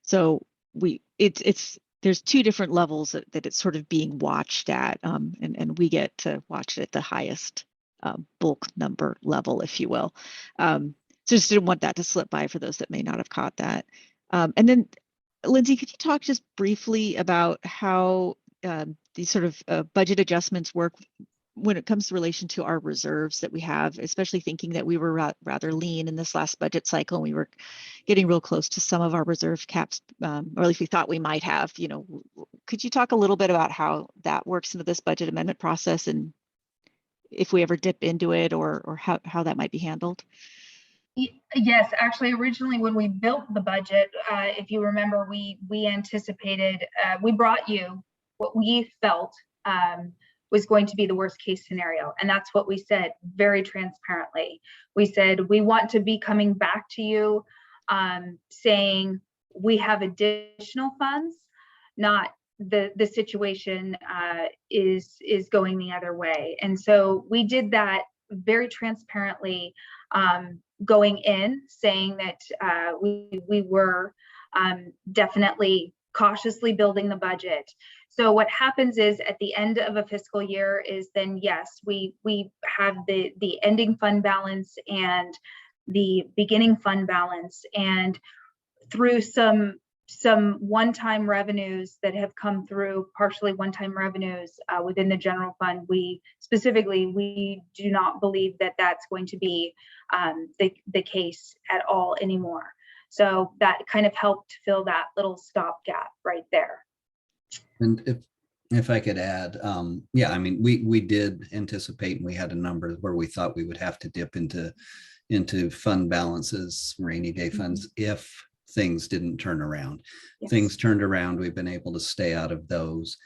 so there's two different levels that it's sort of being watched at, and we get to watch it at the highest bulk number level, if you will. So just didn't want that to slip by for those that may not have caught that. And then, Lindsay, could you talk just briefly about how these sort of budget adjustments work when it comes to relation to our reserves that we have, especially thinking that we were rather lean in this last budget cycle, and we were getting real close to some of our reserve caps, or at least we thought we might have. Could you talk a little bit about how that works into this budget amendment process, and if we ever dip into it, or how that might be handled? Yes, actually, originally when we built the budget, if you remember, we anticipated, we brought you what we felt was going to be the worst case scenario. And that's what we said very transparently. We said, we want to be coming back to you saying we have additional funds, not the situation is going the other way. And so we did that very transparently, going in, saying that we were definitely cautiously building the budget. So what happens is, at the end of a fiscal year, is then, yes, we have the ending fund balance and the beginning fund balance, and through some one-time revenues that have come through, partially one-time revenues within the general fund, we do not believe that that's going to be the case at all anymore. So that kind of helped fill that little stopgap right there. And If I could add, yeah, I mean, we did anticipate, and we had a number where we thought we would have to dip into fund balances, rainy day funds, if things didn't turn around. Yes. Things turned around, we've been able to stay out of those.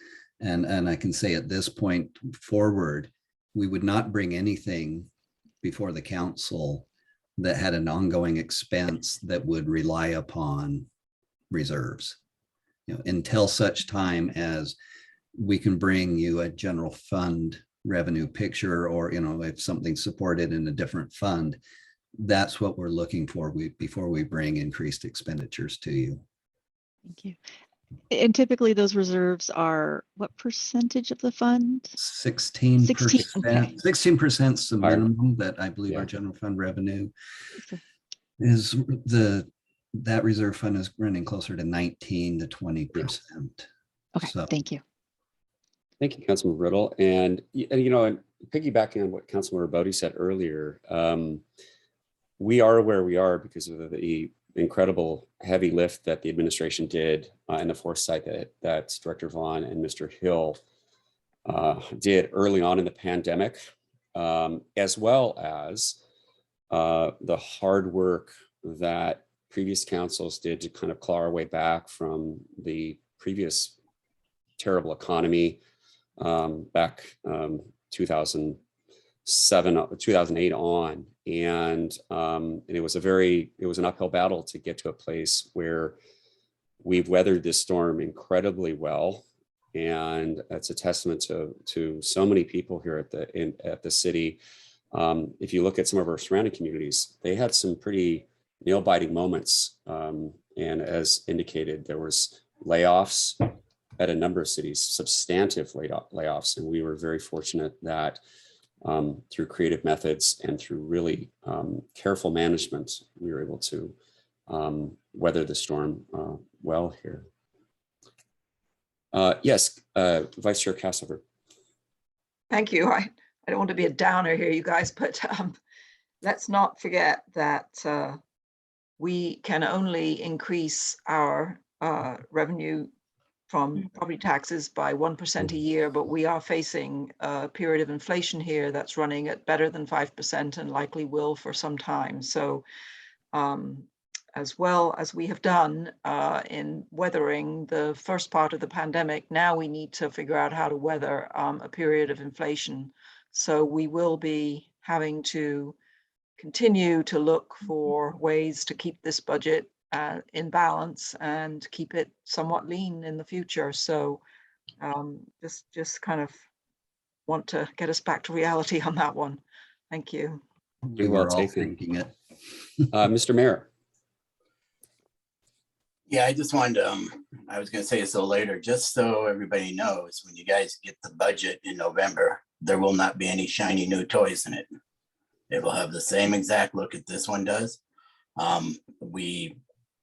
And I can say at this point forward, we would not bring anything before the council that had an ongoing expense that would rely upon reserves. Until such time as we can bring you a general fund revenue picture, or if something's supported in a different fund, that's what we're looking for before we bring increased expenditures to you. Thank you. And typically those reserves are what percentage of the fund? 16%. 16% is the Higher. minimum that I believe Yeah. our general fund revenue Okay. is. That reserve fund is running closer to 19 to 20%. Okay, So, thank you. Thank you, Councilmember Riddle. And piggybacking on what Councilmember Bodie said earlier, we are where we are because of the incredible heavy lift that the administration did and the foresight that Director Vaughn and Mr. Hill did early on in the pandemic, as well as the hard work that previous councils did to kind of claw our way back from the previous terrible economy back 2007, 2008 on. And it was an uphill battle to get to a place where we've weathered this storm incredibly well. And it's a testament to so many people here at the city. If you look at some of our surrounding communities, they had some pretty nail-biting moments. And as indicated, there was layoffs at a number of cities, substantive layoffs. And we were very fortunate that through creative methods and through really careful management, we were able to weather the storm well here. Yes, Vice Chair Castlever. Thank you. I don't want to be a downer here, you guys, but let's not forget that we can only increase our revenue from property taxes by 1% a year, but we are facing a period of inflation here that's running at better than 5% and likely will for some time. So as well as we have done in weathering the first part of the pandemic, now we need to figure out how to weather a period of inflation. So we will be having to continue to look for ways to keep this budget in balance and keep it somewhat lean in the future. So just kind of want to get us back to reality on that one. Thank you. we Well were all taken. thinking it. Mr. Mayor. Yeah, I just wanted to, I was gonna say this a little later, just so everybody knows, when you guys get the budget in November, there will not be any shiny new toys in it. It will have the same exact look that this one does.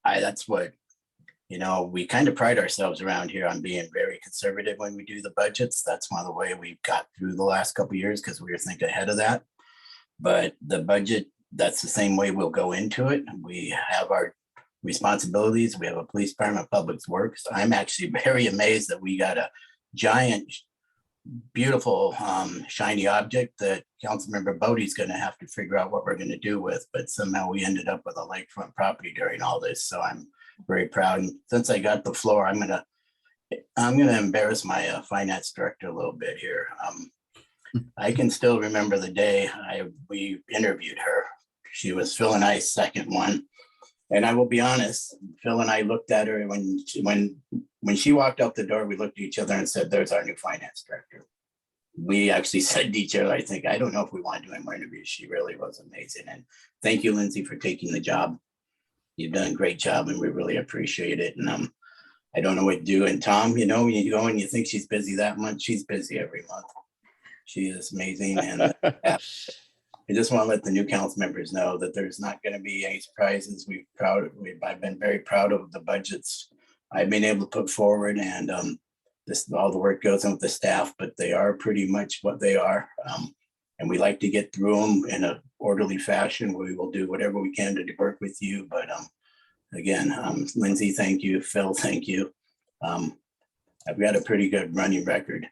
That's what, we kind of pride ourselves around here on being very conservative when we do the budgets. That's one of the way we've got through the last couple of years because we were thinking ahead of that. But the budget, that's the same way we'll go into it. We have our responsibilities. We have a police department, public works. I'm actually very amazed that we got a giant, beautiful, shiny object that Councilmember Bodie's going to have to figure out what we're going to do with. But somehow we ended up with a lakefront property during all this. So I'm very proud. And since I got the floor, I'm gonna embarrass my finance director a little bit here. I can still remember the day we interviewed her. She was Phil and I's second one. And I will be honest, Phil and I looked at her when she walked out the door, we looked at each other and said, there's our new finance director. We actually said to each other, I don't know if we want to do any more interviews. She really was amazing. And thank you, Lindsay, for taking the job. You've done a great job and we really appreciate it. And I don't know what to do. And Tom, when you go and you think she's busy that month, she's busy every month. She is amazing. And I just want to let the new council members know that there's not going to be any surprises. I've been very proud of the budgets I've been able to put forward, and all the work goes on with the staff, but they are pretty much what they are. And we like to get through them in an orderly fashion. We will do whatever we can to work with you. But again, Lindsay, thank you. Phil, thank you. I've got a pretty good running record.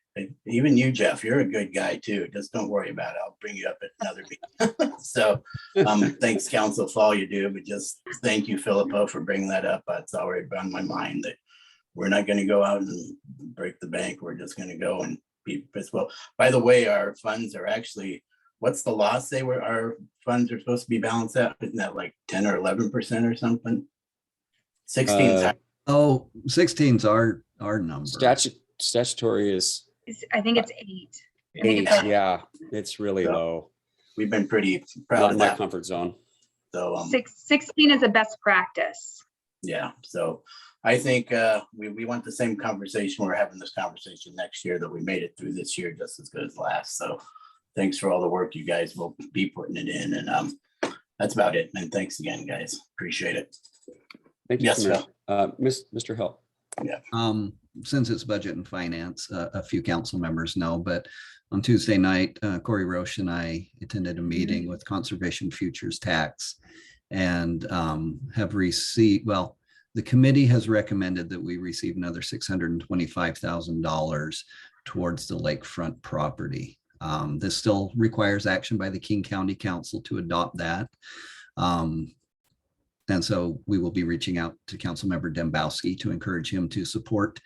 Even you, Jeff, you're a good guy too. Just don't worry about it. I'll bring you up at another meeting. So thanks, council, for all you do, but just thank you, Philippa, for bringing that up. It's already on my mind that we're not going to go out and break the bank. We're just going to go and be well. By the way, our funds are actually, what's the loss our funds are supposed to be balanced out? Isn't that like 10 or 11% or something? 16. Oh, 16's our number. Statutory is I think it's 8. 8. Yeah, it's really So, low. We've been pretty proud Not of in my that. comfort zone. So 16 is a best practice. yeah, so I think we want the same conversation. We're having this conversation next year, that we made it through this year just as good as last. So thanks for all the work you guys will be putting it in. And that's about it. And thanks again, guys. Appreciate it. Thank you. Yes, Commissioner. Mr. Hill. Since it's budget and finance, a few council members know, but on Tuesday night, Corey Roche and I attended a meeting with Conservation Futures Tax and have received, well, the committee has recommended that we receive another $625,000 towards the lakefront property. This still requires action by the King County Council to adopt that. And so we will be reaching out to Councilmember Dembowski to encourage him to support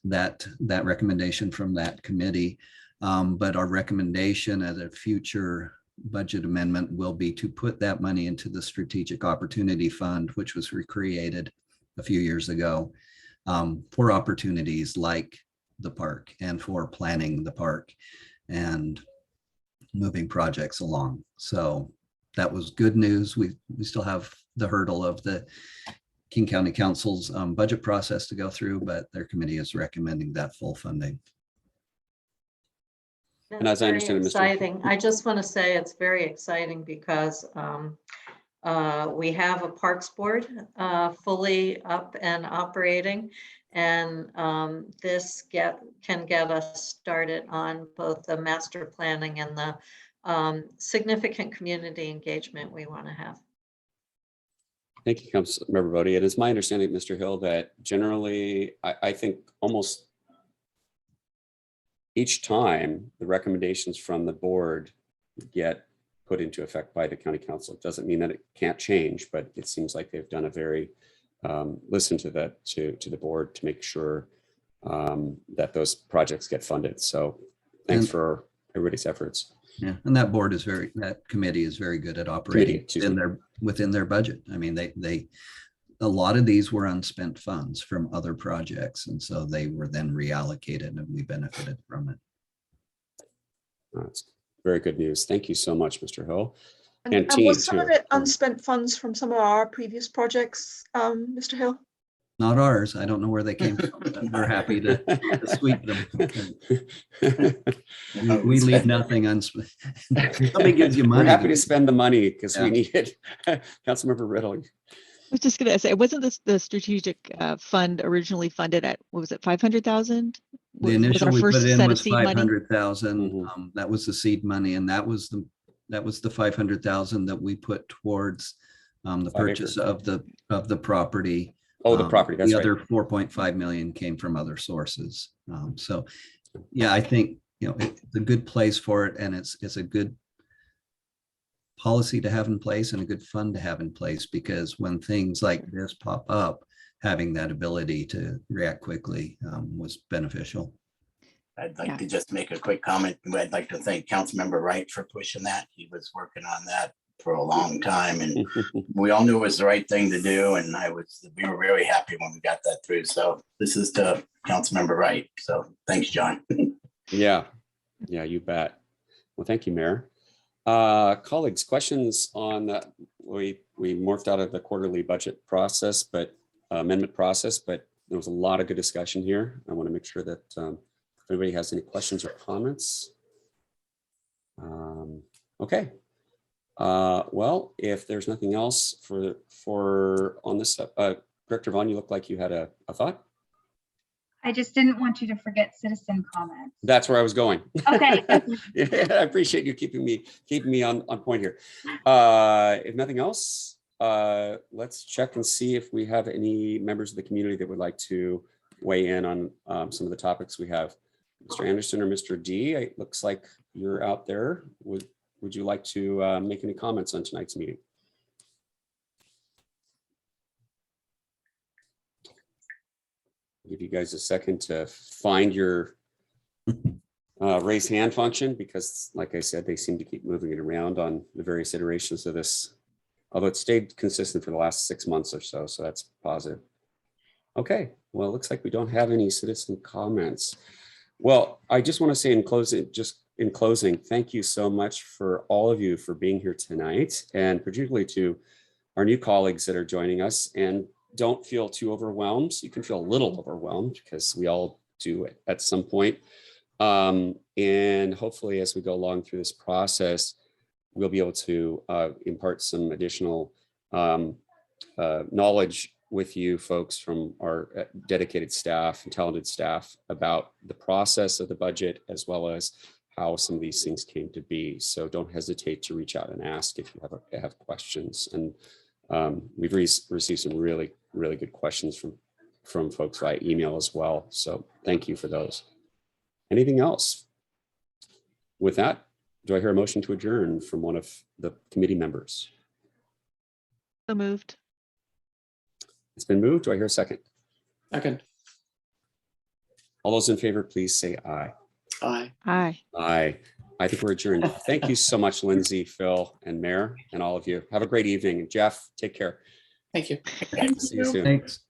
that recommendation from that committee. But our recommendation at a future budget amendment will be to put that money into the Strategic Opportunity Fund, which was recreated a few years ago, for opportunities like the park and for planning the park and moving projects along. So that was good news. We still have the hurdle of the King County Council's budget process to go through, but their committee is recommending that full funding. And as I understand it, Mr. Exciting. I just want to say it's very exciting because we have a Parks Board fully up and operating, and this can get us started on both the master planning and the significant community engagement we want to have. Thank you, Councilmember Bodie. It is my understanding, Mr. Hill, that generally, I think almost each time the recommendations from the board get put into effect by the county council. It doesn't mean that it can't change, but it seems like they've done a very listen to the board to make sure that those projects get funded. So thanks for everybody's efforts. Yeah, and that committee is very good at operating within their budget. I mean, a lot of these were unspent funds from other projects, and so they were then reallocated, and we benefited from it. That's very good news. Thank you so much, Mr. Hill. And was some of it unspent funds from some of our previous projects, Mr. Hill? Not ours. I don't know where they came from, but we're happy to sweep them. We leave nothing unspent. Somebody gives you money. We're happy to spend the money because we need it. Councilmember Riddle. I was just going to say, wasn't this the strategic fund originally funded at, what was it, 500,000? The initial we put in was 500,000. That was the seed money, and that was the 500,000 that we put towards the purchase of the property. Oh, the property. That's the right. other 4.5 million came from other sources. So, yeah, I think it's a good place for it, and it's a good policy to have in place and a good fund to have in place, because when things like this pop up, having that ability to react quickly was beneficial. I'd like to just make a quick comment. I'd like to thank Councilmember Wright for pushing that. He was working on that for a long time, and we all knew it was the right thing to do. And we were very happy when we got that through. So this is to Councilmember Wright. So thanks, John. Yeah, you bet. Well, thank you, Mayor. Colleagues, questions on that? We morphed out of the quarterly budget process, but amendment process, but there was a lot of good discussion here. I want to make sure that if anybody has any questions or comments. Okay. Well, if there's nothing else for on this, Director Vaughn, you look like you had a thought. I just didn't want you to forget citizen comments. That's where I was going. Okay. Yeah, I appreciate you keeping me on point here. If nothing else, let's check and see if we have any members of the community that would like to weigh in on some of the topics we have. Mr. Anderson or Mr. D, it looks like you're out there. Would you like to make any comments on tonight's meeting? I'll give you guys a second to find your raise hand function, because like I said, they seem to keep moving it around on the various iterations of this, although it stayed consistent for the last 6 months or so. So that's positive. Okay, well, it looks like we don't have any citizen comments. Well, I just want to say in closing, thank you so much for all of you for being here tonight, and particularly to our new colleagues that are joining us. And don't feel too overwhelmed. You can feel a little overwhelmed because we all do it at some point. And hopefully as we go along through this process, we'll be able to impart some additional knowledge with you folks from our dedicated staff and talented staff about the process of the budget, as well as how some of these things came to be. So don't hesitate to reach out and ask if you have questions. And we've received some really good questions from folks via email as well. So thank you for those. Anything else? With that, do I hear a motion to adjourn from one of the committee members? So moved. It's been moved. Do I hear a second? Second. All those in favor, please say aye. Aye. Aye. Aye. I think we're adjourned. Thank you so much, Lindsay, Phil, and Mayor, and all of you. Have a great evening. And Jeff, take care. Thank you. See you soon. Thanks.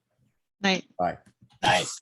Night. Bye. Nice.